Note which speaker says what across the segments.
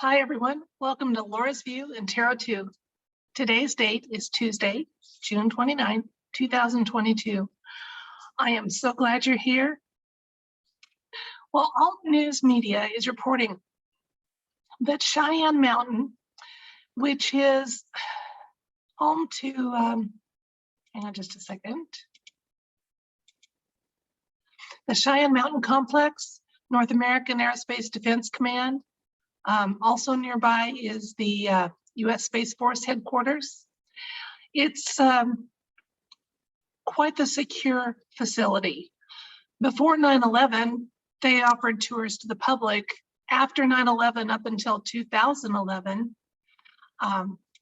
Speaker 1: Hi, everyone. Welcome to Laura's View and Tarot 2. Today's date is Tuesday, June 29, 2022. I am so glad you're here. Well, alt news media is reporting that Cheyenne Mountain, which is home to, hang on just a second, the Cheyenne Mountain Complex, North American Aerospace Defense Command. Also nearby is the U.S. Space Force headquarters. It's quite the secure facility. Before 9/11, they offered tours to the public. After 9/11, up until 2011,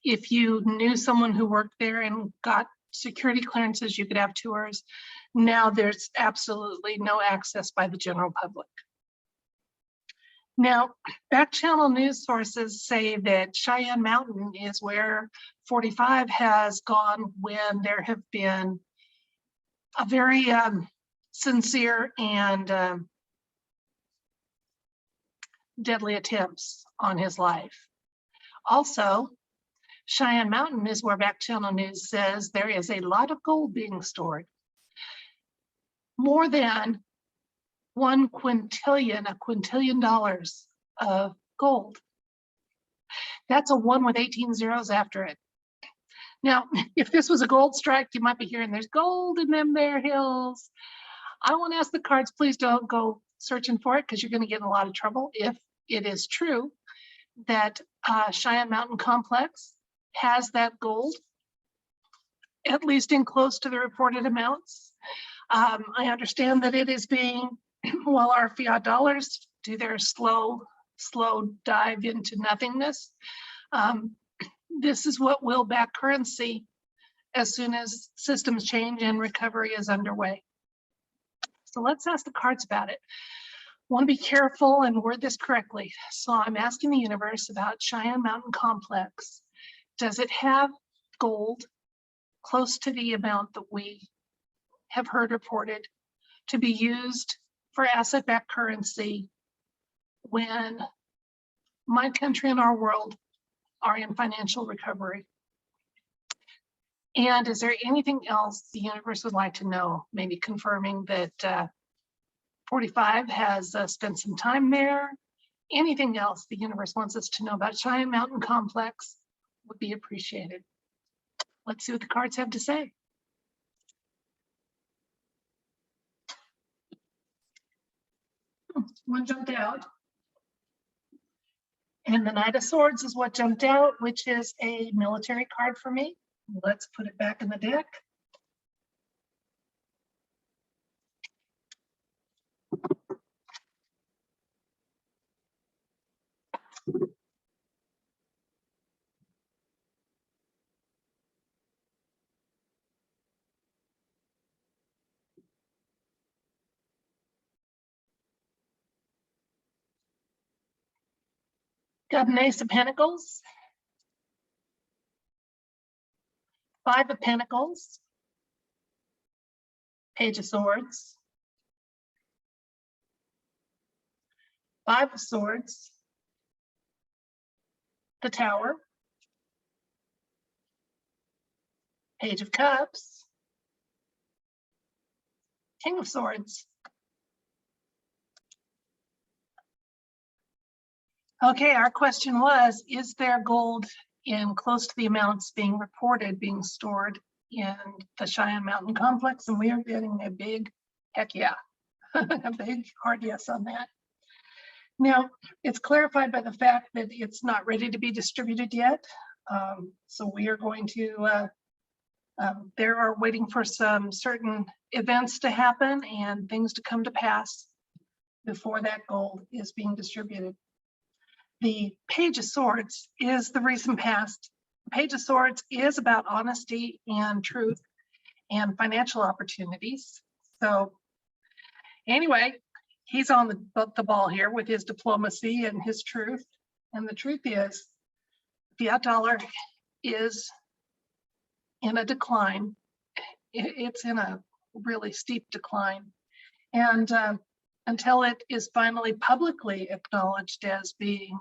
Speaker 1: if you knew someone who worked there and got security clearances, you could have tours. Now there's absolutely no access by the general public. Now, back channel news sources say that Cheyenne Mountain is where 45 has gone when there have been a very sincere and deadly attempts on his life. Also, Cheyenne Mountain is where back channel news says there is a lot of gold being stored. More than 1 quintillion, a quintillion dollars of gold. That's a 1 with 18 zeros after it. Now, if this was a gold strike, you might be hearing there's gold in them there hills. I want to ask the cards, please don't go searching for it because you're going to get in a lot of trouble if it is true that Cheyenne Mountain Complex has that gold, at least in close to the reported amounts. I understand that it is being, while our fiat dollars do their slow dive into nothingness, this is what will back currency as soon as systems change and recovery is underway. So let's ask the cards about it. Want to be careful and word this correctly. So I'm asking the universe about Cheyenne Mountain Complex. Does it have gold close to the amount that we have heard reported to be used for asset-backed currency when my country and our world are in financial recovery? And is there anything else the universe would like to know? Maybe confirming that 45 has spent some time there. Anything else the universe wants us to know about Cheyenne Mountain Complex would be appreciated. Let's see what the cards have to say. One jumped out. And the Knight of Swords is what jumped out, which is a military card for me. Let's put it back in the deck. Got an Ace of Pentacles, 5 of Pentacles, Page of Swords, 5 of Swords, the Tower, Page of Cups, King of Swords. Okay, our question was, is there gold in close to the amounts being reported, being stored in the Cheyenne Mountain Complex? And we are getting a big heck yeah, a big hard yes on that. Now, it's clarified by the fact that it's not ready to be distributed yet. So we are going to, there are waiting for some certain events to happen and things to come to pass before that gold is being distributed. The Page of Swords is the recent past. The Page of Swords is about honesty and truth and financial opportunities. So anyway, he's on the ball here with his diplomacy and his truth. And the truth is, fiat dollar is in a decline. It's in a really steep decline. And until it is finally publicly acknowledged as being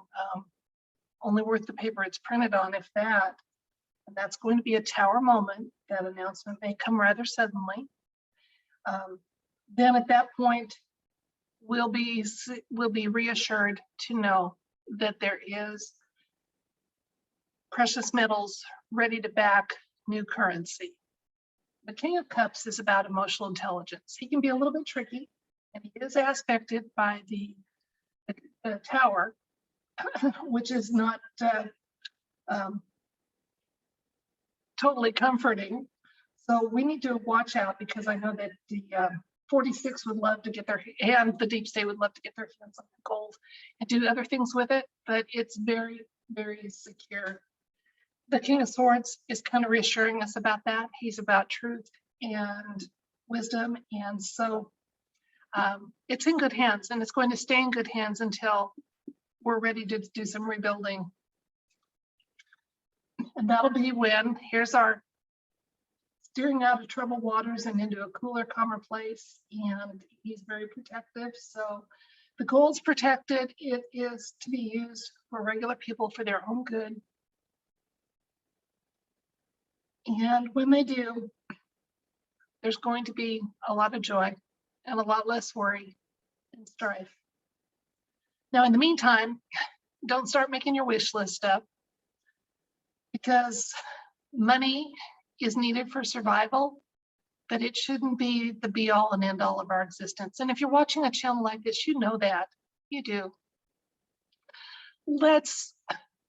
Speaker 1: only worth the paper it's printed on, if that. And that's going to be a tower moment. That announcement may come rather suddenly. Then at that point, we'll be reassured to know that there is precious metals ready to back new currency. The King of Cups is about emotional intelligence. He can be a little bit tricky, and he is aspected by the tower, which is not totally comforting. So we need to watch out, because I know that the 46 would love to get their hand, the deep state would love to get their hands on the gold and do other things with it, but it's very, very secure. The King of Swords is kind of reassuring us about that. He's about truth and wisdom. And so it's in good hands, and it's going to stay in good hands until we're ready to do some rebuilding. And that'll be when, here's our steering out of troubled waters and into a cooler, calmer place. And he's very protective. So the gold's protected. It is to be used for regular people for their own good. And when they do, there's going to be a lot of joy and a lot less worry and strife. Now, in the meantime, don't start making your wish list up, because money is needed for survival, but it shouldn't be the be all and end all of our existence. And if you're watching a channel like this, you know that. You do. Let's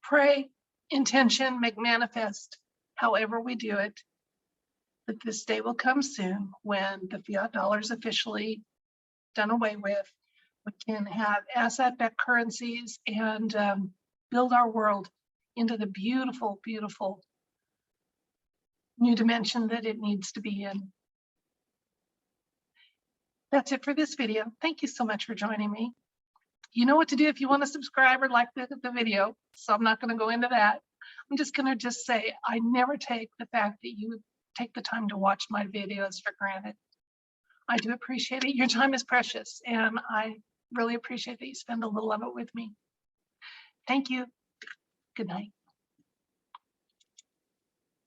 Speaker 1: pray, intention, make manifest, however we do it, that this day will come soon when the fiat dollar is officially done away with. We can have asset-backed currencies and build our world into the beautiful, beautiful new dimension that it needs to be in. That's it for this video. Thank you so much for joining me. You know what to do if you want to subscribe or like the video, so I'm not going to go into that. I'm just going to say I never take the fact that you take the time to watch my videos for granted. I do appreciate it. Your time is precious, and I really appreciate that you spend a little of it with me. Thank you. Good night.